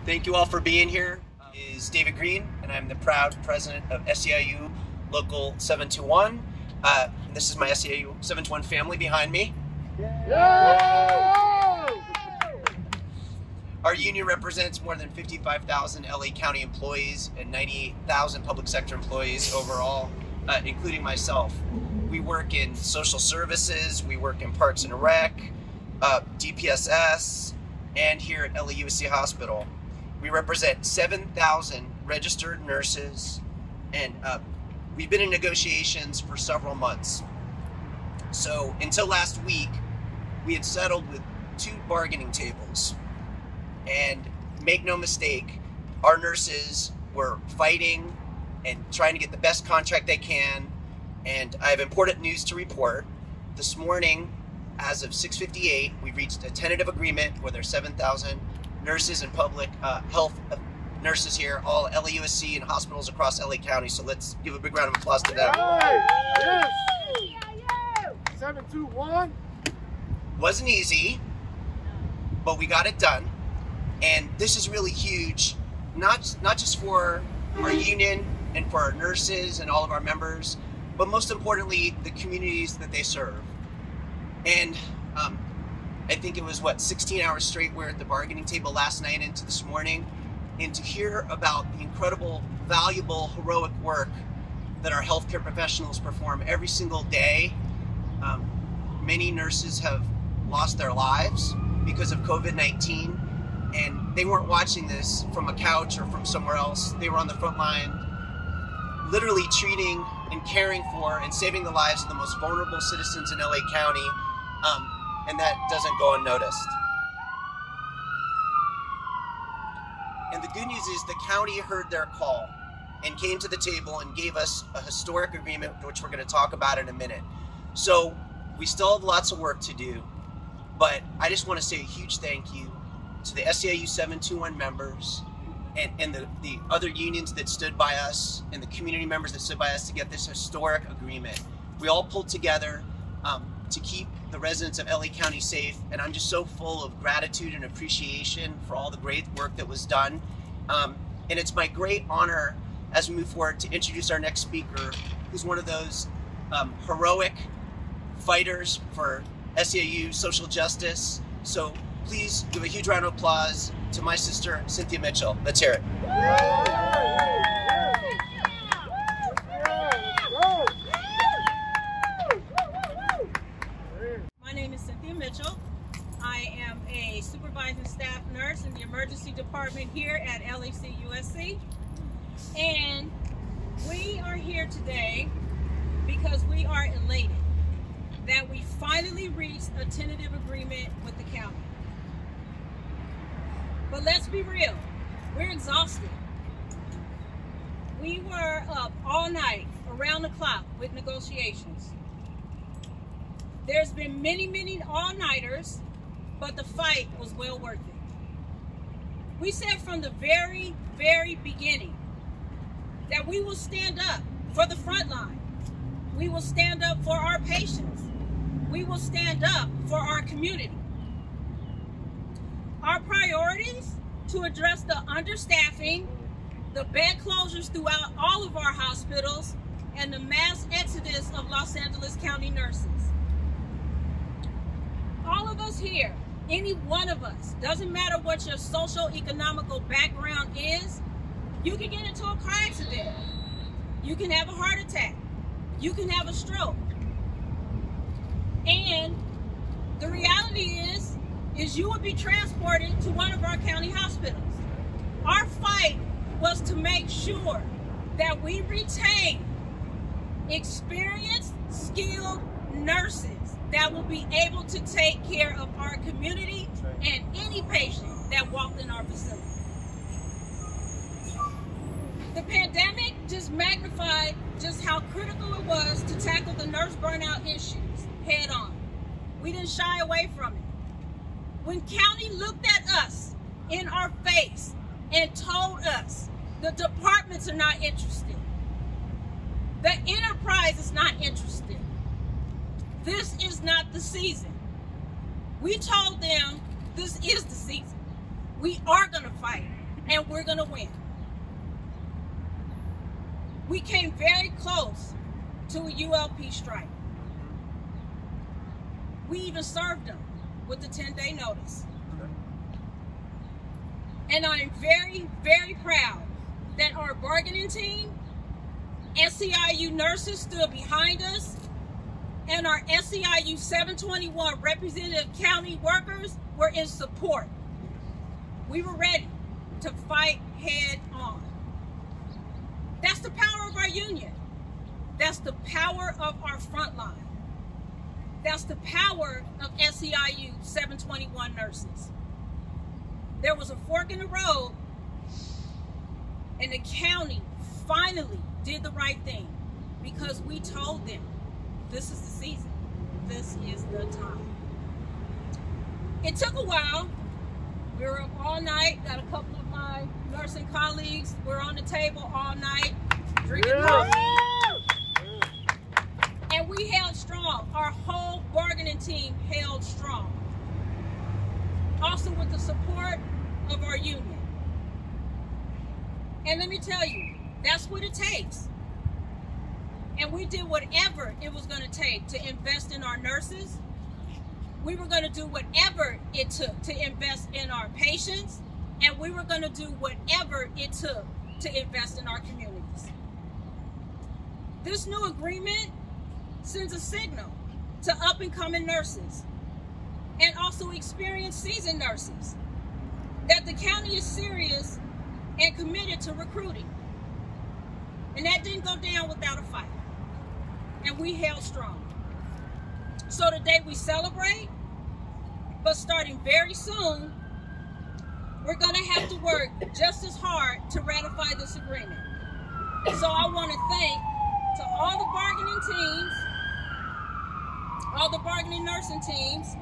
Thank you all for being here. Is David Green, and I'm the proud president of SEIU Local 721. This is my SEIU 721 family behind me. Our union represents more than 55,000 LA County employees and 98,000 public sector employees overall, including myself. We work in social services, we work in Parks and Rec, DPSS, and here at LA USC Hospital. We represent 7,000 registered nurses, and we've been in negotiations for several months. So until last week, we had settled with 2 bargaining tables. And make no mistake, our nurses were fighting and trying to get the best contract they can. And I have important news to report. This morning, as of 6:58, we reached a tentative agreement with our 7,000 nurses and public health nurses here, all LAUSC and hospitals across LA County. So let's give a big round of applause to them. Yes. 721. Wasn't easy, but we got it done. And this is really huge, not just for our union and for our nurses and all of our members, but most importantly, the communities that they serve. And I think it was, 16 hours straight we're at the bargaining table last night into this morning, and to hear about the incredible, valuable, heroic work that our healthcare professionals perform every single day. Many nurses have lost their lives because of COVID-19, and they weren't watching this from a couch or from somewhere else. They were on the front line, literally treating and caring for and saving the lives of the most vulnerable citizens in LA County, and that doesn't go unnoticed. And the good news is the county heard their call and came to the table and gave us a historic agreement, which we're going to talk about in a minute. So we still have lots of work to do, but I just want to say a huge thank you to the SEIU 721 members and the other unions that stood by us and the community members that stood by us to get this historic agreement. We all pulled together to keep the residents of LA County safe, and I'm just so full of gratitude and appreciation for all the great work that was done. And it's my great honor as we move forward to introduce our next speaker, who's one of those heroic fighters for SEIU social justice. So please give a huge round of applause to my sister, Cynthia Mitchell. Let's hear it. My name is Cynthia Mitchell. I am a supervising staff nurse in the emergency department here at LAC USC. And we are here today because we are elated that we finally reached a tentative agreement with the county. But let's be real, we're exhausted. We were up all night, around the clock with negotiations. There's been many all-nighters, but the fight was well worth it. We said from the very beginning that we will stand up for the front line. We will stand up for our patients. We will stand up for our community. Our priorities to address the understaffing, the bed closures throughout all of our hospitals, and the mass exodus of Los Angeles County nurses. All of us here, any one of us, doesn't matter what your socio-economical background is, you can get into a car accident. You can have a heart attack. You can have a stroke. And the reality is you will be transported to one of our county hospitals. Our fight was to make sure that we retain experienced, skilled nurses that will be able to take care of our community and any patient that walked in our facility. The pandemic just magnified just how critical it was to tackle the nurse burnout issues head on. We didn't shy away from it. When county looked at us in our face and told us the departments are not interested, the enterprise is not interested, this is not the season. We told them this is the season. We are gonna fight. and we're going to win. We came very close to a ULP strike. We even served them with the 10-day notice. And I'm very, very proud that our bargaining team, SEIU nurses stood behind us, and our SEIU 721 representative county workers were in support. We were ready to fight head on. That's the power of our union. That's the power of our front line. That's the power of SEIU 721 nurses. There was a fork in the road, and the county finally did the right thing because we told them, this is the season. This is the time. It took a while. We were up all night. Got a couple of my nursing colleagues. We're on the table all night, drinking coffee. And we held strong. Our whole bargaining team held strong. Also with the support of our union. And let me tell you, that's what it takes. And we did whatever it was going to take to invest in our nurses. We were going to do whatever it took to invest in our patients. And we were going to do whatever it took to invest in our communities. This new agreement sends a signal to up-and-coming nurses and also experienced seasoned nurses that the county is serious and committed to recruiting. And that didn't go down without a fight. And we held strong. So today we celebrate, but starting very soon, we're gonna have to work just as hard to ratify this agreement. So I wanna thank to all the bargaining teams, all the bargaining nursing teams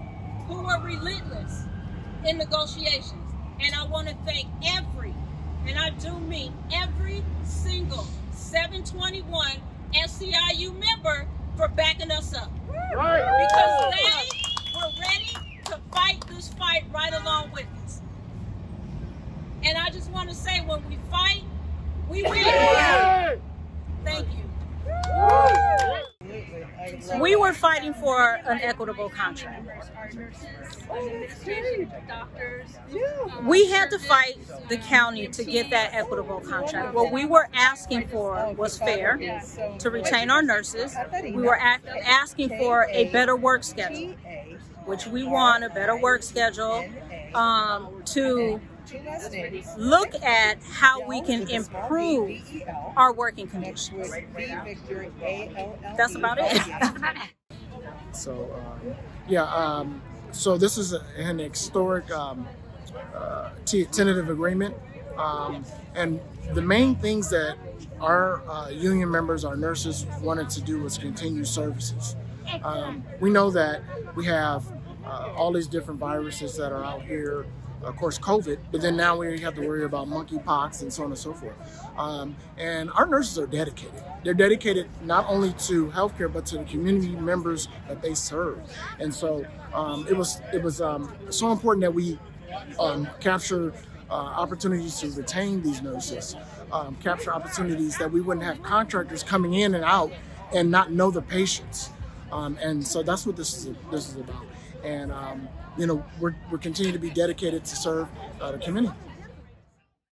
who were relentless in negotiations. And I wanna thank every, and I do mean every single 721 SEIU member for backing us up. Right. Because they were ready to fight this fight right along with us. And I just want to say, when we fight, we win. Thank you. We were fighting for an equitable contract. We had to fight the county to get that equitable contract. What we were asking for was fair, to retain our nurses. We were asking for a better work schedule, which we want, a better work schedule, to look at how we can improve our working conditions. That's about it. So, so this is an historic tentative agreement. And the main things that our union members, our nurses, wanted to do was continue services. We know that we have all these different viruses that are out here. Of course, COVID, but then now we have to worry about monkeypox and so on and so forth. And our nurses are dedicated. They're dedicated not only to healthcare, but to the community members that they serve. And so it was so important that we capture opportunities to retain these nurses, capture opportunities that we wouldn't have contractors coming in and out and not know the patients. And so that's what this is about. And you know, we're continuing to be dedicated to serve the community.